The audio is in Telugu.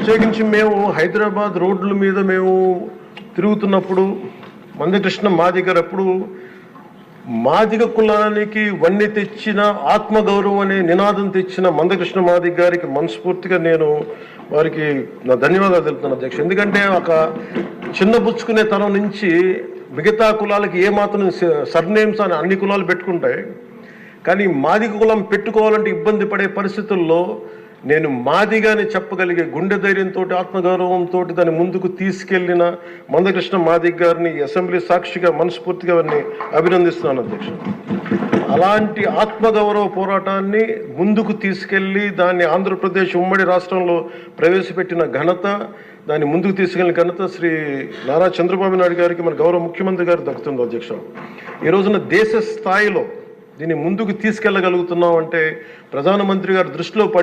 ప్రత్యేకించి మేము హైదరాబాద్ రోడ్ల మీద మేము తిరుగుతున్నప్పుడు మందకృష్ణ మాదిగ గారు అప్పుడు మాదిగ కులానికి వన్నె తెచ్చిన ఆత్మగౌరవం అనే నినాదం తెచ్చిన మందకృష్ణ మాదిగ గారికి మనస్ఫూర్తిగా నేను వారికి నా ధన్యవాదాలు తెలుపుతున్నాను అధ్యక్ష. ఎందుకంటే ఒక చిన్నబుచ్చుకునే తరం నుంచి మిగతా కులాలకి ఏమాత్రం సర్నేమ్స్ అని అన్ని కులాలు పెట్టుకుంటాయి, కానీ మాదిగ కులం పెట్టుకోవాలంటే ఇబ్బంది పడే పరిస్థితుల్లో నేను మాదిగాని చెప్పగలిగే గుండె ధైర్యంతో ఆత్మగౌరవంతో దాన్ని ముందుకు తీసుకెళ్లిన మందకృష్ణ మాదిగ గారిని అసెంబ్లీ సాక్షిగా మనస్ఫూర్తిగా వారిని అభినందిస్తున్నాను అధ్యక్ష. అలాంటి ఆత్మగౌరవ పోరాటాన్ని ముందుకు తీసుకెళ్లి దాన్ని ఆంధ్రప్రదేశ్ ఉమ్మడి రాష్ట్రంలో ప్రవేశపెట్టిన ఘనత, దాన్ని ముందుకు తీసుకెళ్లిన ఘనత శ్రీ నారా చంద్రబాబు నాయుడు గారికి మన గౌరవ ముఖ్యమంత్రి గారు దక్కుతుంది అధ్యక్ష. ఈ రోజున దేశ స్థాయిలో దీన్ని ముందుకు తీసుకెళ్లగలుగుతున్నాం అంటే ప్రధానమంత్రి గారి దృష్టిలో